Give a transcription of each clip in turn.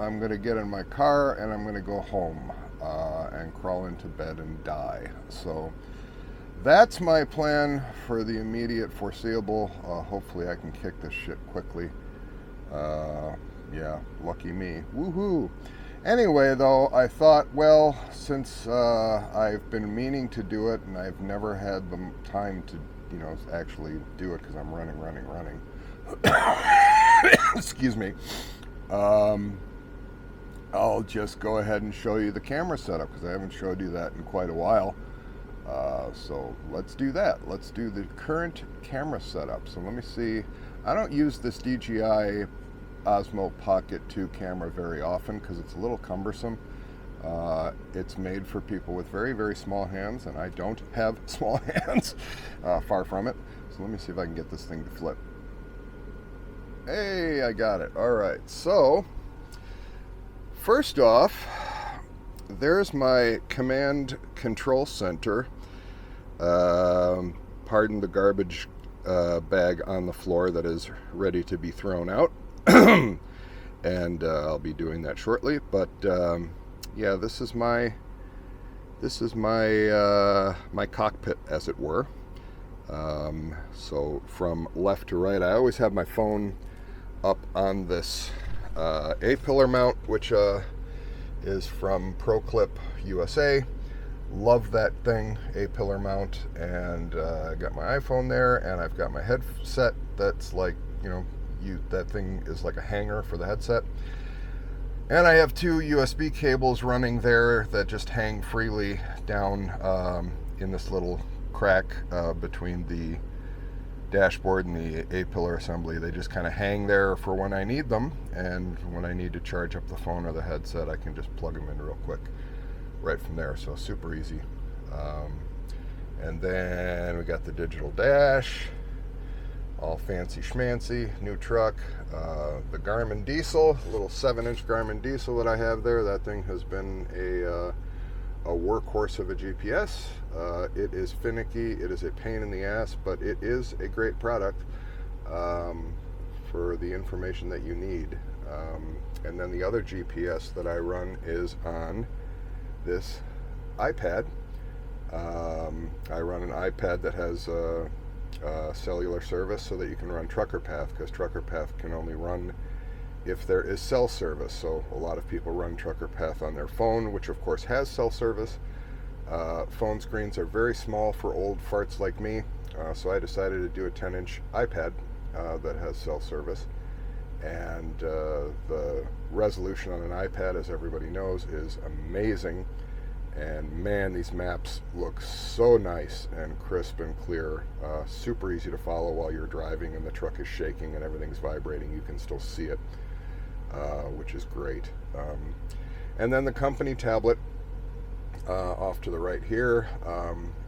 I'm going to get in my car and I'm going to go home and crawl into bed and die. So that's my plan for the immediate foreseeable. Hopefully I can kick this shit quickly. Yeah, lucky me. Woohoo! Anyway, though, I thought, well, since I've been meaning to do it and I've never had the time to, actually do it because I'm running. Excuse me. I'll just go ahead and show you the camera setup because I haven't showed you that in quite a while. So let's do that. Let's do the current camera setup. So let me see. I don't use this DJI Osmo Pocket 2 camera very often because it's a little cumbersome. It's made for people with very, very small hands, and I don't have small hands. Far from it. So let me see if I can get this thing to flip. Hey, I got it. All right. So first off, there's my command control center. Pardon the garbage bag on the floor that is ready to be thrown out. And I'll be doing that shortly. But yeah, this is my my cockpit, as it were. So from left to right, I always have my phone up on this A-pillar mount, which is from ProClip USA. Love that thing, A-pillar mount, and I got my iPhone there, and I've got my headset that's like, that thing is like a hanger for the headset. And I have two USB cables running there that just hang freely down in this little crack between the dashboard and the A-pillar assembly. They just kind of hang there for when I need them, and when I need to charge up the phone or the headset, I can just plug them in real quick right from there. So super easy. And then we got the digital dash, all fancy schmancy, new truck. The Garmin diesel, a little 7-inch Garmin diesel that I have there. That thing has been a workhorse of a GPS. It is finicky, it is a pain in the ass, but it is a great product for the information that you need. And then the other GPS that I run is on this iPad. I run an iPad that has cellular service so that you can run Trucker Path, because Trucker Path can only run if there is cell service. So a lot of people run Trucker Path on their phone, which of course has cell service. Phone screens are very small for old farts like me, so I decided to do a 10-inch iPad that has cell service. And the resolution on an iPad, as everybody knows, is amazing. And man, these maps look so nice and crisp and clear. Super easy to follow while you're driving and the truck is shaking and everything's vibrating. You can still see it, which is great. And then the company tablet off to the right here,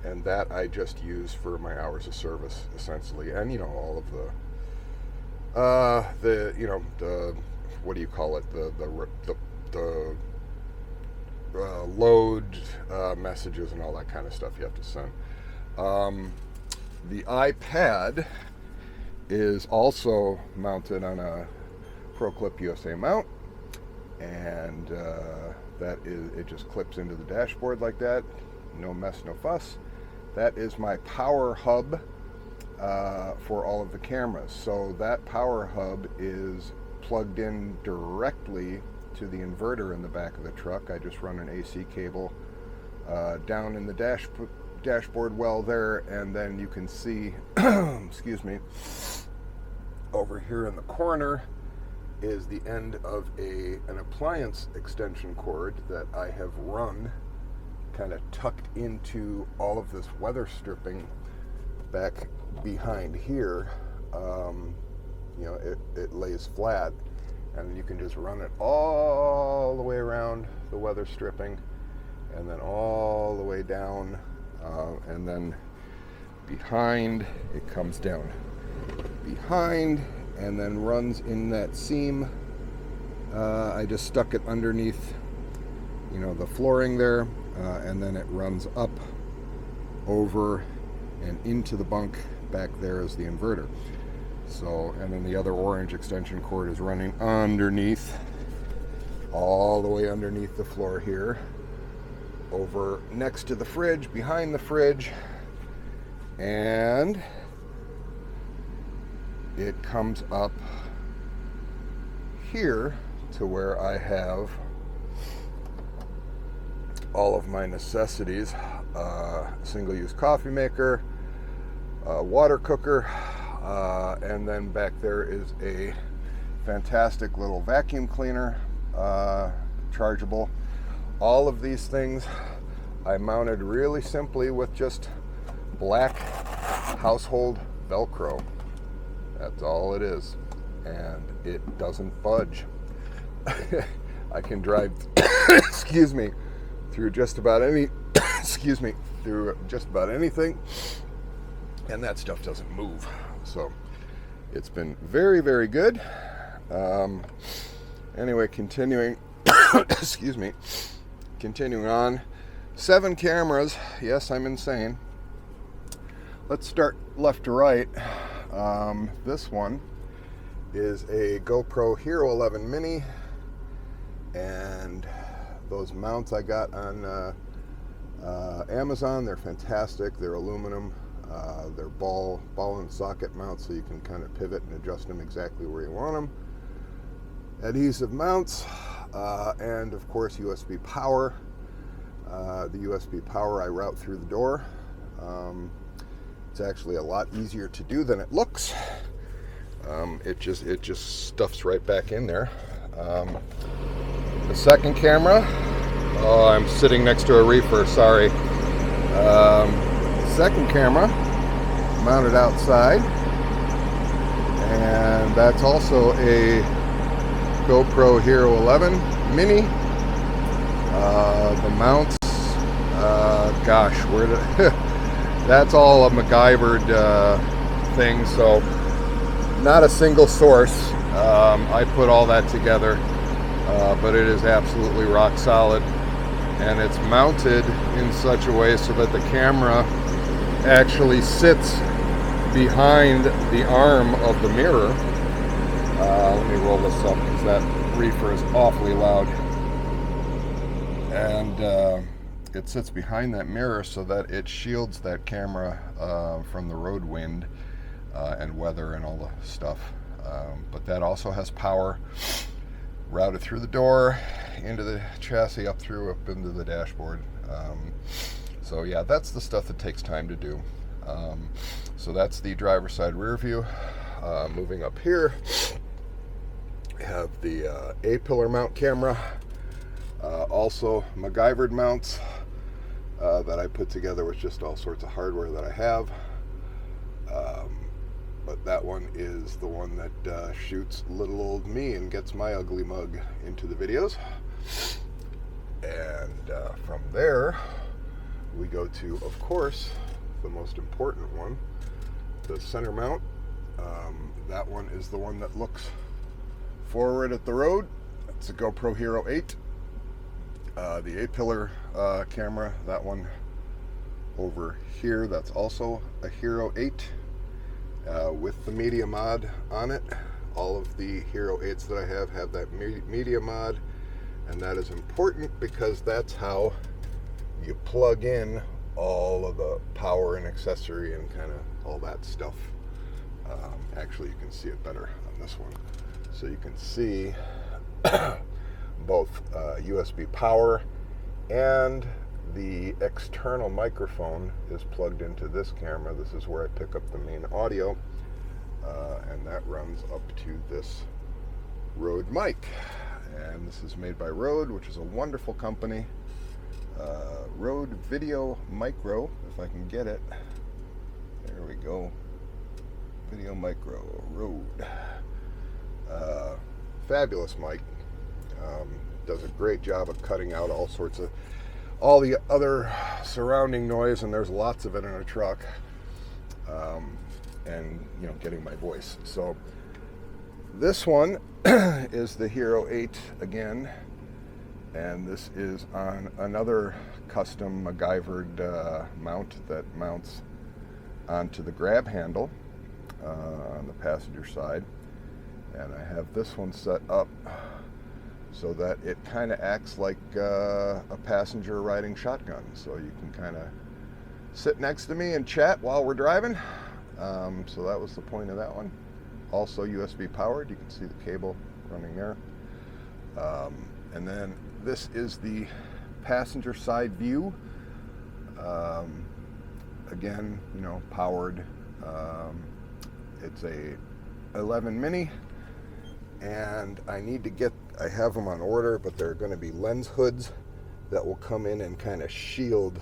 and that I just use for my hours of service, essentially. And all of the what do you call it? The load messages and all that kind of stuff you have to send. The iPad is also mounted on a ProClip USA mount, and it just clips into the dashboard like that. No mess, no fuss. That is my power hub for all of the cameras. So that power hub is plugged in directly to the inverter in the back of the truck. I just run an AC cable down in the dashboard well there, and then you can see excuse me, over here in the corner is the end of an appliance extension cord that I have run kind of tucked into all of this weather stripping back behind here. It lays flat, and you can just run it all the way around the weather stripping, and then all the way down, and then behind, it comes down behind and then runs in that seam. I just stuck it underneath the flooring there, and then it runs up over and into the bunk back there is the inverter. So, and then the other orange extension cord is running underneath all the way underneath the floor here, over next to the fridge, behind the fridge, and it comes up here to where I have all of my necessities, single-use coffee maker, water cooker, and then back there is a fantastic little vacuum cleaner, chargeable. All of these things I mounted really simply with just black household Velcro. That's all it is, and it doesn't budge. I can drive excuse me, through just about any through just about anything, and that stuff doesn't move. So it's been very, very good. Anyway, continuing continuing on. 7 cameras. Yes, I'm insane. Let's start left to right. This one is a GoPro Hero 11 Mini, and those mounts I got on Amazon, they're fantastic. They're aluminum. They're ball and socket mounts, so you can kind of pivot and adjust them exactly where you want them. Adhesive mounts, and of course USB power. The USB power I route through the door. It's actually a lot easier to do than it looks. It just stuffs right back in there. The second camera. Oh, I'm sitting next to a reefer. Sorry. Second camera mounted outside, and that's also a GoPro Hero 11 Mini. The mounts, gosh, where did that's all a MacGyvered thing, so not a single source. I put all that together, but it is absolutely rock solid, and it's mounted in such a way so that the camera actually sits behind the arm of the mirror. Let me roll this up because that reefer is awfully loud. And it sits behind that mirror so that it shields that camera from the road wind and weather and all the stuff. But that also has power routed through the door, into the chassis, up into the dashboard. So yeah, that's the stuff that takes time to do. So that's the driver's side rear view. Moving up here, we have the A-pillar mount camera. Also MacGyvered mounts that I put together with just all sorts of hardware that I have. But that one is the one that shoots little old me and gets my ugly mug into the videos. And from there, we go to, of course, the most important one, the center mount. That one is the one that looks forward at the road. It's a GoPro Hero 8. The A-pillar camera, that one over here, that's also a Hero 8 with the media mod on it. All of the Hero 8s that I have that media mod, and that is important because that's how you plug in all of the power and accessory and kind of all that stuff. Actually, you can see it better on this one. So you can see both USB power and the external microphone is plugged into this camera. This is where I pick up the main audio, and that runs up to this Rode mic. And this is made by Rode, which is a wonderful company. Rode Video Micro, if I can get it. There we go. Video Micro, Rode. Fabulous mic. Does a great job of cutting out all the other surrounding noise, and there's lots of it in a truck, and getting my voice. So this one is the Hero 8 again, and this is on another custom MacGyvered mount that mounts onto the grab handle on the passenger side. And I have this one set up so that it kind of acts like a passenger riding shotgun. So you can kind of sit next to me and chat while we're driving. So that was the point of that one. Also USB powered. You can see the cable running there. And then this is the passenger side view. Again, you know, powered. It's a 11 mini, and I have them on order, but they're going to be lens hoods that will come in and kind of shield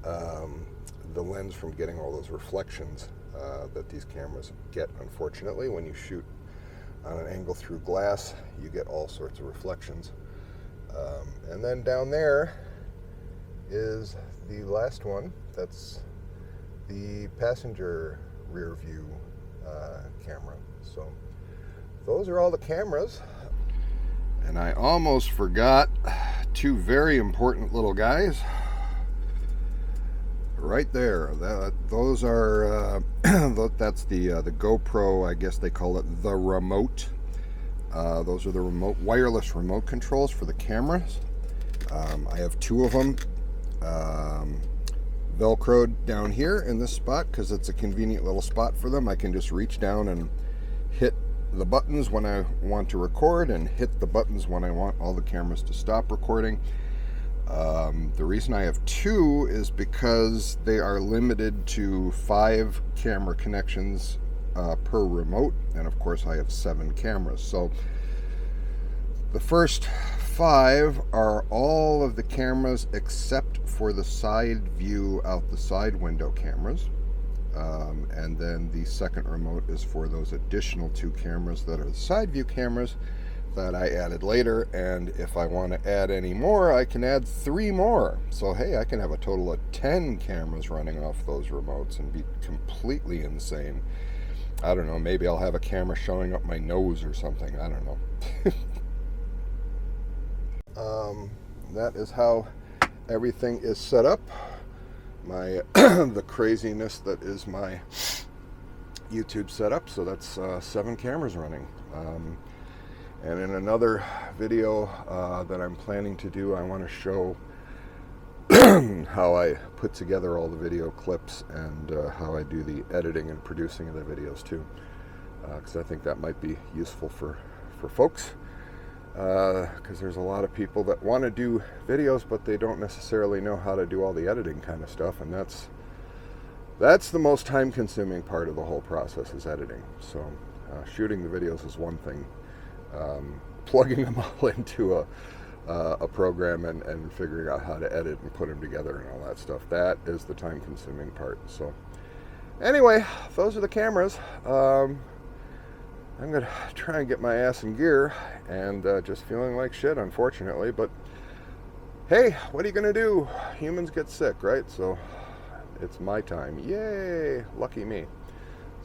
the lens from getting all those reflections that these cameras get. Unfortunately, when you shoot on an angle through glass, you get all sorts of reflections. And then down there is the last one. That's the passenger rear view camera. So those are all the cameras. And I almost forgot two very important little guys right there. Those are that's the GoPro, I guess they call it the remote. Those are the wireless remote controls for the cameras. I have two of them velcroed down here in this spot because it's a convenient little spot for them. I can just reach down and hit the buttons when I want to record and hit the buttons when I want all the cameras to stop recording. The reason I have two is because they are limited to 5 camera connections per remote, and of course I have 7 cameras. So the first 5 are all of the cameras except for the side view out the side window cameras. And then the second remote is for those additional 2 cameras that are the side view cameras that I added later. And if I want to add any more, I can add 3 more. So hey, I can have a total of 10 cameras running off those remotes and be completely insane. I don't know, maybe I'll have a camera showing up my nose or something. I don't know. That is how everything is set up. My the craziness that is my YouTube setup. So that's 7 cameras running. And in another video that I'm planning to do, I want to show how I put together all the video clips and how I do the editing and producing of the videos too, because I think that might be useful for folks, because there's a lot of people that want to do videos but they don't necessarily know how to do all the editing kind of stuff, and that's the most time consuming part of the whole process, is editing. So shooting the videos is one thing, plugging them all into a program and figuring out how to edit and put them together and all that stuff, that is the time consuming part. So anyway, those are the cameras. I'm gonna try and get my ass in gear, and just feeling like shit, unfortunately, but hey, what are you gonna do? Humans get sick, right? So it's my time. Yay, lucky me.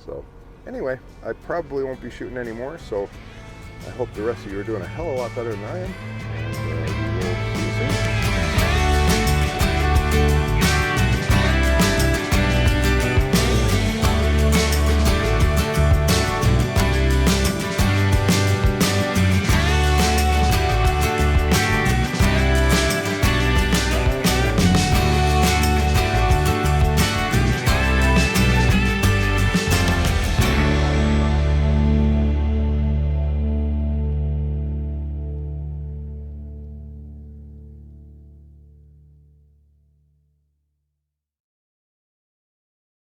So anyway, I probably won't be shooting anymore, so I hope the rest of you are doing a hell of a lot better than I am, and we will see you soon.